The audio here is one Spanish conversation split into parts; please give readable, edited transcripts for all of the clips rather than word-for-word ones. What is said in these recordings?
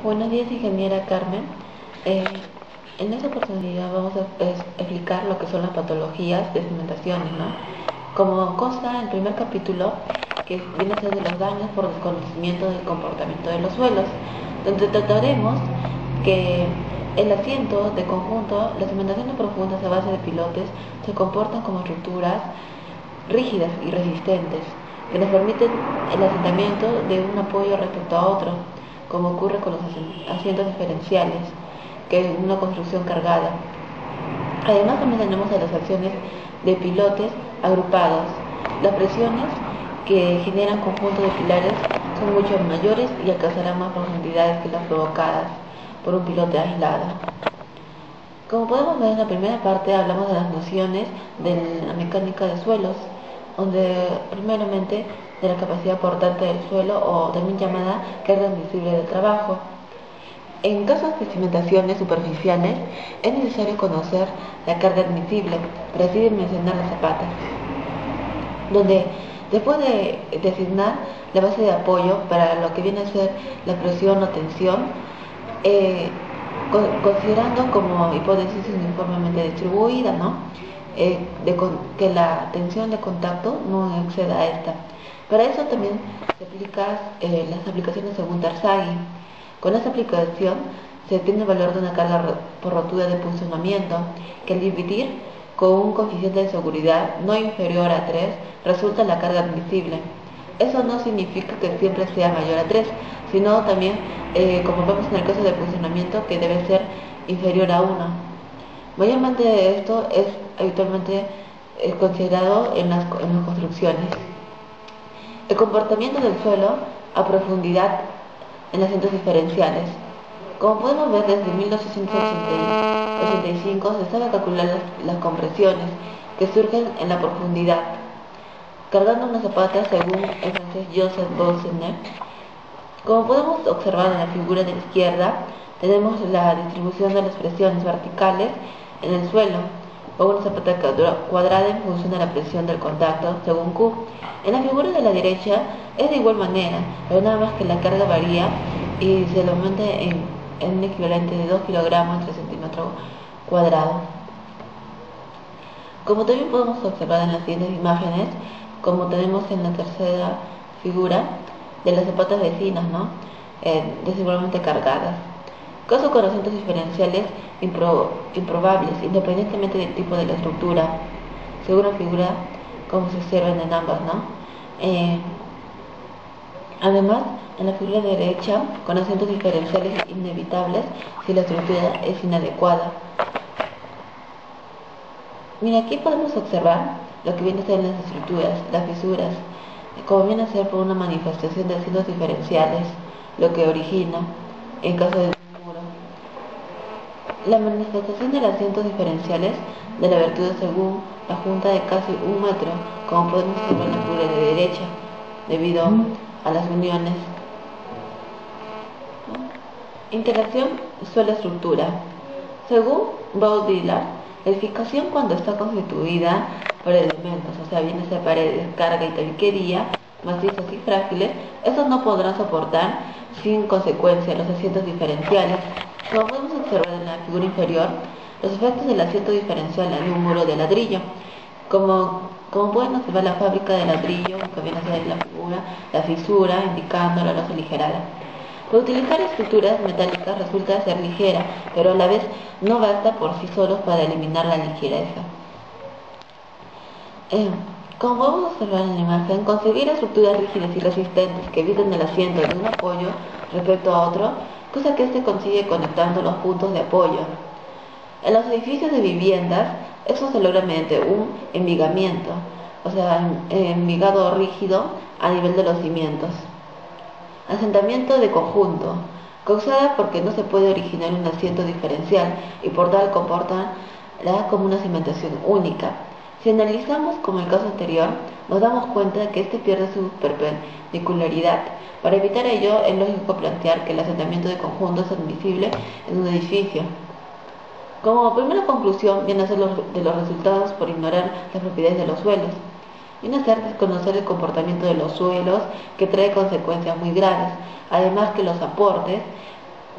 Buenos días, ingeniera Carmen. Eh, en esta oportunidad vamos a explicar lo que son las patologías de cimentaciones, ¿no? Como consta en el primer capítulo, que viene a ser de los daños por desconocimiento del comportamiento de los suelos, donde trataremos que el asiento de conjunto, las cimentaciones profundas a base de pilotes, se comportan como estructuras rígidas y resistentes, que nos permiten el asentamiento de un apoyo respecto a otro, como ocurre con los asientos diferenciales, que es una construcción cargada. Además, también tenemos las acciones de pilotes agrupados. Las presiones que generan conjuntos de pilares son mucho mayores y alcanzarán más profundidades que las provocadas por un pilote aislado. Como podemos ver en la primera parte, hablamos de las nociones de la mecánica de suelos, donde primeramente de la capacidad portante del suelo, o también llamada carga admisible del trabajo. En casos de cimentaciones superficiales es necesario conocer la carga admisible para así dimensionar las zapatas, donde después de designar la base de apoyo para lo que viene a ser la presión o tensión, considerando como hipótesis uniformemente distribuida, ¿no? Que la tensión de contacto no exceda a esta. Para eso también se aplican las aplicaciones según Terzaghi. Con esta aplicación se obtiene el valor de una carga por rotura de funcionamiento, que al dividir con un coeficiente de seguridad no inferior a 3 resulta la carga admisible. Eso no significa que siempre sea mayor a 3, sino también, como vemos en el caso de funcionamiento, que debe ser inferior a 1. Mayormente esto es habitualmente considerado en las construcciones. El comportamiento del suelo a profundidad en asientos diferenciales. Como podemos ver, desde 1885 se sabe calcular las compresiones que surgen en la profundidad, cargando una zapata según el francés Joseph Boussenet. Como podemos observar en la figura de la izquierda, tenemos la distribución de las presiones verticales en el suelo, o una zapata cuadrada en función de la presión del contacto según Q. En la figura de la derecha es de igual manera, pero nada más que la carga varía y se le aumenta en un equivalente de 2 kilogramos entre centímetro cuadrado. Como también podemos observar en las siguientes imágenes, como tenemos en la tercera figura, de las zapatas vecinas, ¿no? Desigualmente cargadas. Caso con asientos diferenciales improbables, independientemente del tipo de la estructura, según la figura como se observan en ambas, ¿no? Además, en la figura derecha, con asientos diferenciales inevitables si la estructura es inadecuada. Mira, aquí podemos observar lo que viene a ser las estructuras, las fisuras, como viene a ser por una manifestación de asientos diferenciales, lo que origina, en caso de muro, la manifestación de los asientos diferenciales de la abertura según la junta de casi 1 metro, como podemos observar en la figura de derecha, debido a las uniones. Interacción suelo-estructura. Según Baudrillard, la edificación, cuando está constituida por elementos, o sea, viene a ser paredes, carga y tabiquería, macizos y frágiles, estos no podrán soportar sin consecuencia los asientos diferenciales. Como podemos observar en la figura inferior, los efectos del asiento diferencial en un muro de ladrillo. Como pueden observar, la fábrica de ladrillo, que viene a ser la figura, la fisura, indicando la losa aligerada. Para utilizar estructuras metálicas resulta ser ligera, pero a la vez no basta por sí solos para eliminar la ligereza. Como podemos observar en la imagen, conseguir estructuras rígidas y resistentes que eviten el asiento de un apoyo respecto a otro, cosa que se consigue conectando los puntos de apoyo. En los edificios de viviendas, eso se logra mediante un envigamiento, o sea, envigado rígido a nivel de los cimientos. Asentamiento de conjunto, causada porque no se puede originar un asiento diferencial y por tal comportarla como una cimentación única. Si analizamos como el caso anterior, nos damos cuenta que este pierde su perpendicularidad. Para evitar ello, es lógico plantear que el asentamiento de conjunto es admisible en un edificio. Como primera conclusión, viene a ser de los resultados por ignorar las propiedades de los suelos. Viene a ser desconocer el comportamiento de los suelos, que trae consecuencias muy graves, además que los aportes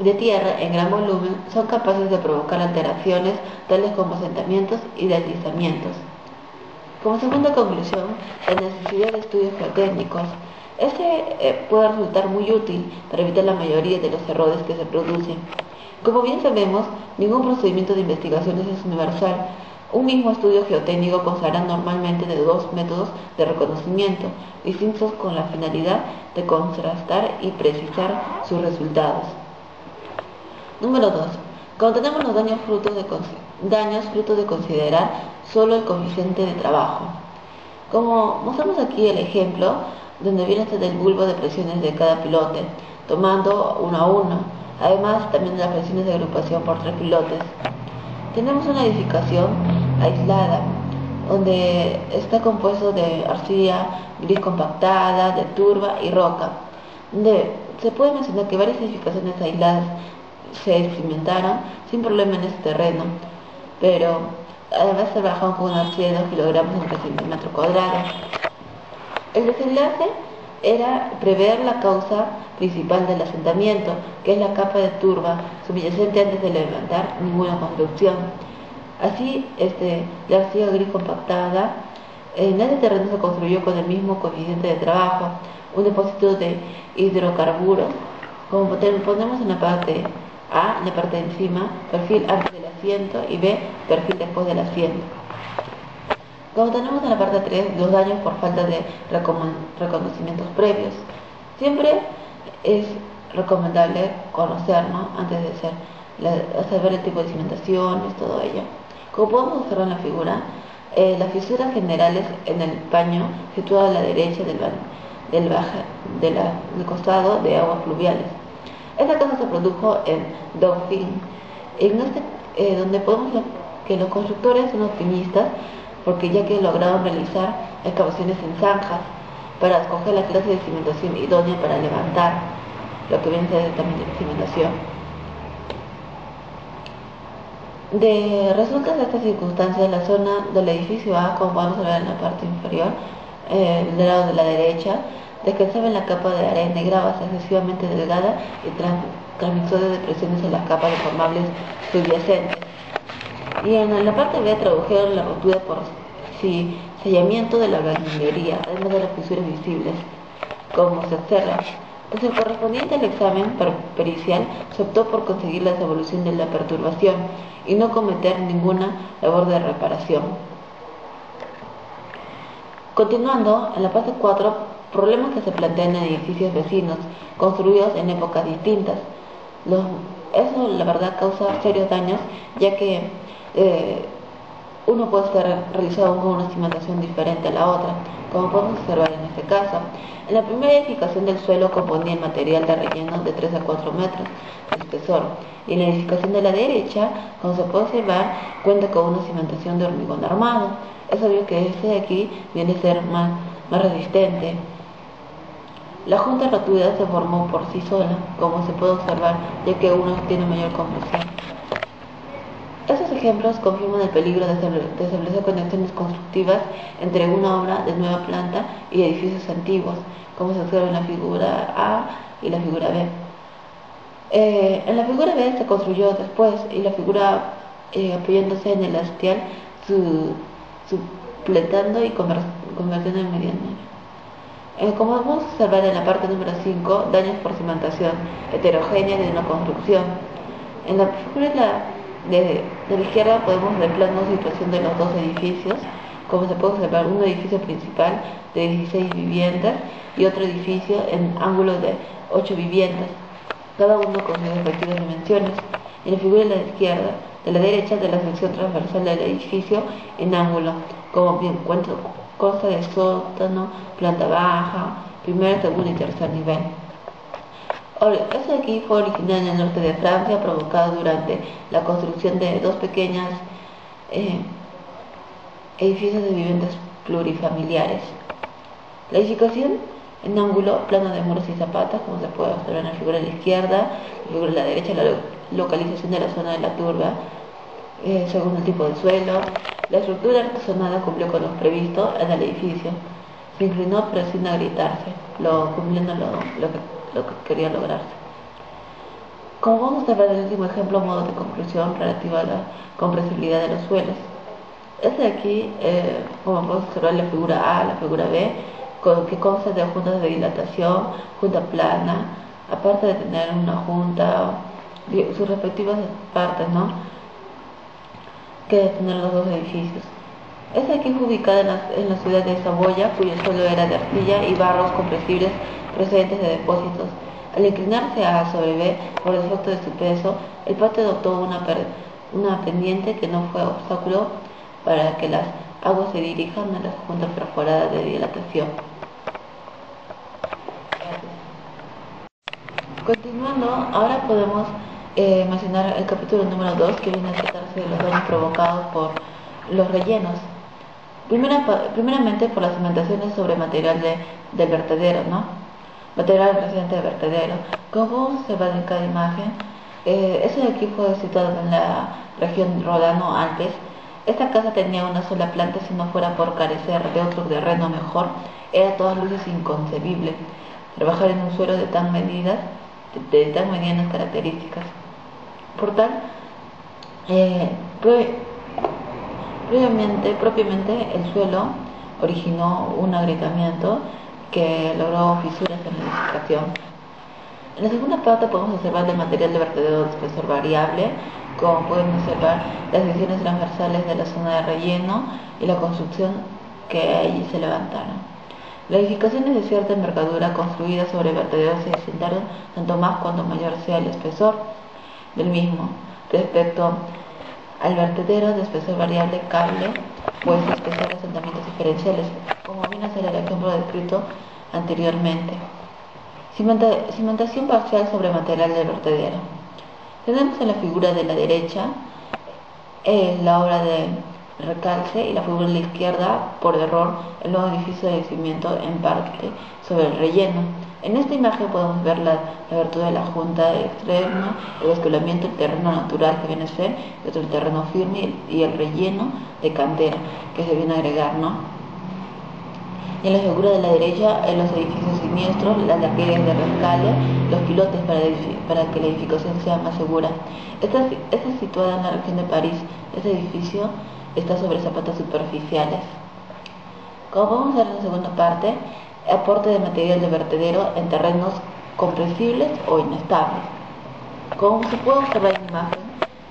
de tierra en gran volumen son capaces de provocar alteraciones tales como asentamientos y deslizamientos. Como segunda conclusión, la necesidad de estudios geotécnicos. Este puede resultar muy útil para evitar la mayoría de los errores que se producen. Como bien sabemos, ningún procedimiento de investigación es universal. Un mismo estudio geotécnico constará normalmente de dos métodos de reconocimiento, distintos con la finalidad de contrastar y precisar sus resultados. Número 2. Cuando tenemos los daños fruto de considerar solo el coeficiente de trabajo. Como mostramos aquí el ejemplo, donde viene el bulbo de presiones de cada pilote, tomando uno a uno, además también de las presiones de agrupación por 3 pilotes. Tenemos una edificación aislada, donde está compuesto de arcilla gris compactada, de turba y roca, donde se puede mencionar que varias edificaciones aisladas se cimentaron sin problema en este terreno, pero además se trabajaron con una arcilla de 2 kilogramos en centímetro cuadrado. El desenlace era prever la causa principal del asentamiento, que es la capa de turba subyacente antes de levantar ninguna construcción. Así, la arcilla gris compactada en este terreno se construyó con el mismo coeficiente de trabajo, un depósito de hidrocarburos, como ponemos en la parte A, en la parte de encima, perfil antes del asiento, y B, perfil después del asiento. Como tenemos en la parte 3, los daños por falta de reconocimientos previos. Siempre es recomendable conocer, ¿no?, antes de saber el tipo de cimentaciones, todo ello. Como podemos observar en la figura, las fisuras generales en el paño situado a la derecha del costado de aguas fluviales. Esta cosa se produjo en Dauphin, donde podemos ver que los constructores son optimistas, porque ya que lograron realizar excavaciones en zanjas para escoger la clase de cimentación idónea para levantar lo que viene a ser también de cimentación. Resulta de estas circunstancias, la zona del edificio A, como podemos ver en la parte inferior, del lado de la derecha, descansaba en la capa de arena y gravas excesivamente delgada y transmisor de depresiones en las capas deformables subyacentes. Y en la parte B tradujeron la rotura por sellamiento de la galería, además de las fisuras visibles, como se observa. Pues el correspondiente al examen pericial se optó por conseguir la devolución de la perturbación y no cometer ninguna labor de reparación. Continuando, en la parte 4, problemas que se plantean en edificios vecinos, construidos en épocas distintas. Eso, la verdad, causa serios daños, ya que uno puede estar realizado con una cimentación diferente a la otra, como podemos observar en este caso. En la primera edificación del suelo componía el material de relleno de 3 a 4 metros de espesor, y en la edificación de la derecha, como se puede observar, cuenta con una cimentación de hormigón armado. Es obvio que este de aquí viene a ser más resistente. La junta rotuda se formó por sí sola, como se puede observar, ya que uno tiene mayor compresión. Estos ejemplos confirman el peligro de establecer conexiones constructivas entre una obra de nueva planta y edificios antiguos, como se observa en la figura A y la figura B. En la figura B se construyó después, y la figura apoyándose en el hastial, supletando y convirtiendo en mediano. Como vamos a observar en la parte número 5, daños por cimentación heterogénea de una construcción. En la figura de la izquierda podemos ver plano de situación de los dos edificios. Como se puede observar, un edificio principal de 16 viviendas y otro edificio en ángulo de 8 viviendas, cada uno con sus respectivas dimensiones. En la figura de la derecha, de la sección transversal del edificio en ángulo, como bien consta de sótano, planta baja, primer, segundo y tercer nivel. Este aquí fue originado en el norte de Francia, provocado durante la construcción de dos pequeños edificios de viviendas plurifamiliares. La edificación en ángulo, plano de muros y zapatas, como se puede observar en la figura de la izquierda, la figura de la derecha, la localización de la zona de la turba, según el tipo de suelo. La estructura artesonada cumplió con lo previsto en el edificio. Se inclinó pero sin agrietarse, cumpliendo lo que quería lograrse. Como vamos a observar el último ejemplo, modo de conclusión relativo a la compresibilidad de los suelos. Este de aquí, como podemos observar la figura A, la figura B, que consta de juntas de dilatación, junta plana, aparte de tener una junta, sus respectivas partes, ¿no? Que de tener los dos edificios. Esta de aquí fue ubicada en la ciudad de Saboya, cuyo suelo era de arcilla y barros compresibles procedentes de depósitos. Al inclinarse A sobre B por el efecto de su peso, el patio adoptó una pendiente que no fue obstáculo para que las aguas se dirijan a las juntas perforadas de dilatación. Continuando, ahora podemos mencionar el capítulo número 2, que viene a tratarse de los daños provocados por los rellenos. Primeramente por las cimentaciones sobre material del vertedero, ¿no? Material procedente del vertedero. Como podemos observar en cada imagen, eso de aquí fue situado en la región Rodano-Alpes. Esta casa tenía una sola planta, si no fuera por carecer de otro terreno mejor, era a todas luces inconcebible trabajar en un suelo de tan medianas características. Por tal, propiamente el suelo originó un agrietamiento que logró fisuras en la edificación. En la segunda parte podemos observar el material de vertedero de espesor variable, como pueden observar las secciones transversales de la zona de relleno y la construcción que allí se levantaron. Las edificaciones de cierta envergadura construidas sobre vertederos se asentaron tanto más cuanto mayor sea el espesor del mismo. Respecto al vertedero de espesor variable cable, pues espesar asentamientos diferenciales, como viene a ser el ejemplo descrito anteriormente. Cimentación parcial sobre material del vertedero. Tenemos en la figura de la derecha la obra de recalce y la figura de la izquierda, por error, el nuevo edificio de cimiento en parte sobre el relleno. En esta imagen podemos ver la abertura de la junta externa, el basculamiento, el terreno natural que viene a ser, el terreno firme y el relleno de cantera que se viene a agregar, ¿no? Y en la figura de la derecha, en los edificios siniestros, las laquerías de rescale, los pilotes para que la edificación sea más segura. Esta es situada en la región de París. Este edificio está sobre zapatos superficiales. Como vamos a ver en la segunda parte, aporte de material de vertedero en terrenos compresibles o inestables. Como se puede observar en la imagen,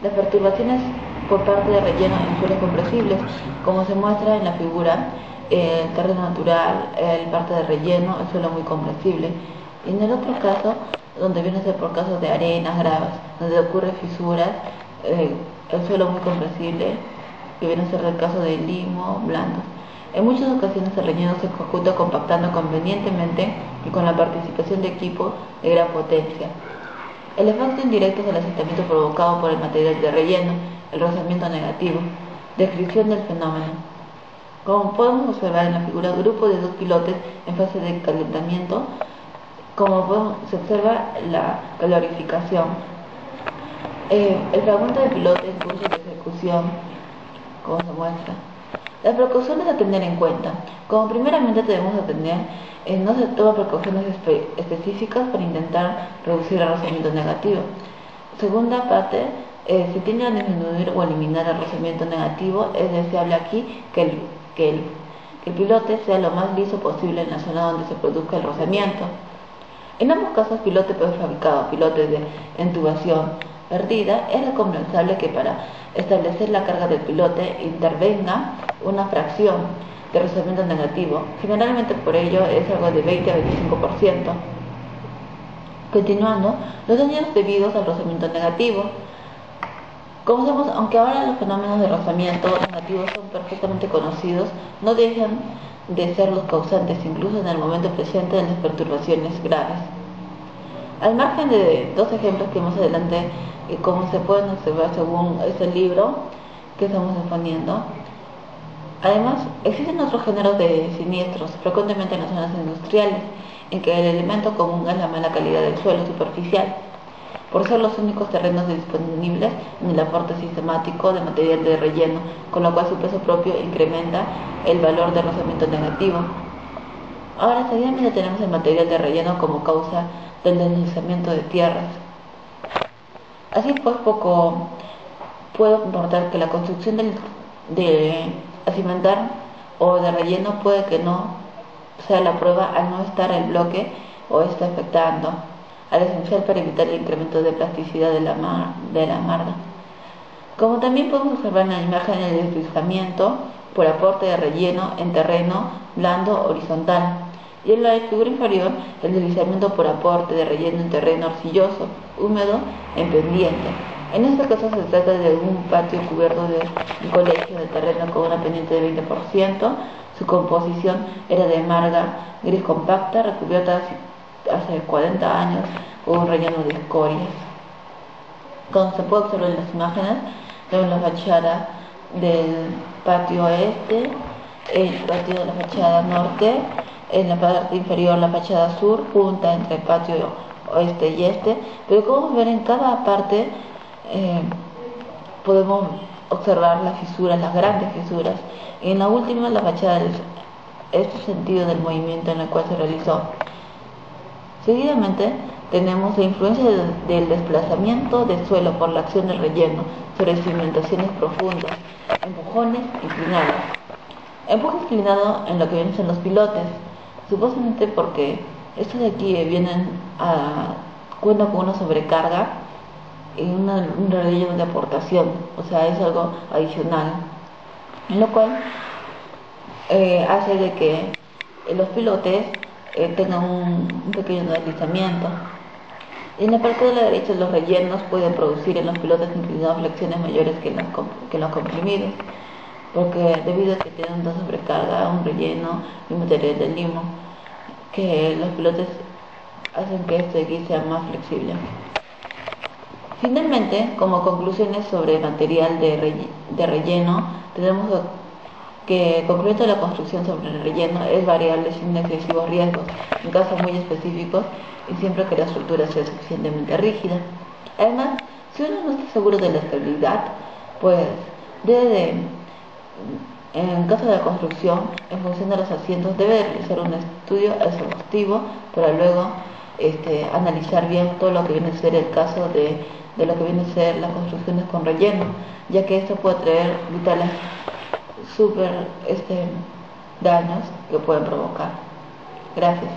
las perturbaciones por parte de relleno en suelos compresibles, como se muestra en la figura, el terreno natural, el parte de relleno, el suelo muy compresible. Y en el otro caso, donde viene a ser por casos de arenas, gravas, donde ocurren fisuras, el suelo muy compresible, que viene a ser el caso de limo, blandos. En muchas ocasiones el relleno se ejecuta compactando convenientemente y con la participación de equipos de gran potencia. El efecto indirecto es el asentamiento provocado por el material de relleno, el rozamiento negativo. Descripción del fenómeno. Como podemos observar en la figura, grupo de dos pilotes en fase de calentamiento, se observa la calorificación. El fragmento de pilote en curso de ejecución, como se muestra. Las precauciones a tener en cuenta. Como primeramente debemos atender, no se toman precauciones específicas para intentar reducir el rozamiento negativo. Segunda parte, se tiende a disminuir o eliminar el rozamiento negativo. Es deseable aquí que el pilote sea lo más liso posible en la zona donde se produzca el rozamiento. En ambos casos, pilote prefabricado, pilotes de entubación perdida, es recomendable que para establecer la carga del pilote intervenga una fracción de rozamiento negativo. Generalmente por ello es algo de 20 a 25%. Continuando, los daños debidos al rozamiento negativo. Como sabemos, aunque ahora los fenómenos de rozamiento negativo son perfectamente conocidos, no dejan de ser los causantes, incluso en el momento presente, de las perturbaciones graves. Al margen de dos ejemplos que más adelante, como se pueden observar según este libro que estamos exponiendo, además existen otros géneros de siniestros, frecuentemente en las zonas industriales, en que el elemento común es la mala calidad del suelo superficial, por ser los únicos terrenos disponibles en el aporte sistemático de material de relleno, con lo cual su peso propio incrementa el valor de rozamiento negativo. Ahora, seguidamente tenemos el material de relleno como causa del deslizamiento de tierras. Así pues, poco puedo notar que la construcción de cimentar o de relleno puede que no sea la prueba al no estar el bloque o está afectando al esencial para evitar el incremento de plasticidad de la marga. Como también podemos observar en la imagen el deslizamiento por aporte de relleno en terreno blando horizontal y en la figura inferior el deslizamiento por aporte de relleno en terreno arcilloso, húmedo, en pendiente. En este caso se trata de un patio cubierto de un colegio de terreno con una pendiente de 20%. Su composición era de marga gris compacta recubierta hace 40 años con un relleno de escorias. Como se puede observar en las imágenes, tenemos la fachada del patio oeste, el patio de la fachada norte, en la parte inferior la fachada sur, junta entre el patio oeste y este, pero como ver en cada parte podemos observar las fisuras, las grandes fisuras. Y en la última, la fachada del este sentido del movimiento en el cual se realizó. Seguidamente tenemos la influencia del desplazamiento del suelo por la acción del relleno sobre cimentaciones profundas, empujones inclinados. Empuje inclinado en lo que vienen son los pilotes, supuestamente porque estos de aquí cuentan con una sobrecarga y un relleno de aportación, o sea, es algo adicional, en lo cual hace de que los pilotes tengan un pequeño deslizamiento. En la parte de la derecha, los rellenos pueden producir en los pilotes inclinados flexiones mayores que los comprimidos, porque debido a que tienen una sobrecarga, un relleno y un material de limo, que los pilotes hacen que este aquí sea más flexible. Finalmente, como conclusiones sobre el material de relleno, tenemos que concluyendo la construcción sobre el relleno es variable sin excesivos riesgos, en casos muy específicos y siempre que la estructura sea suficientemente rígida. Además, si uno no está seguro de la estabilidad, pues en caso de la construcción, en función de los asientos, debe realizar un estudio exhaustivo para luego analizar bien todo lo que viene a ser el caso de lo que viene a ser las construcciones con relleno, ya que esto puede traer vitales daños que pueden provocar. Gracias.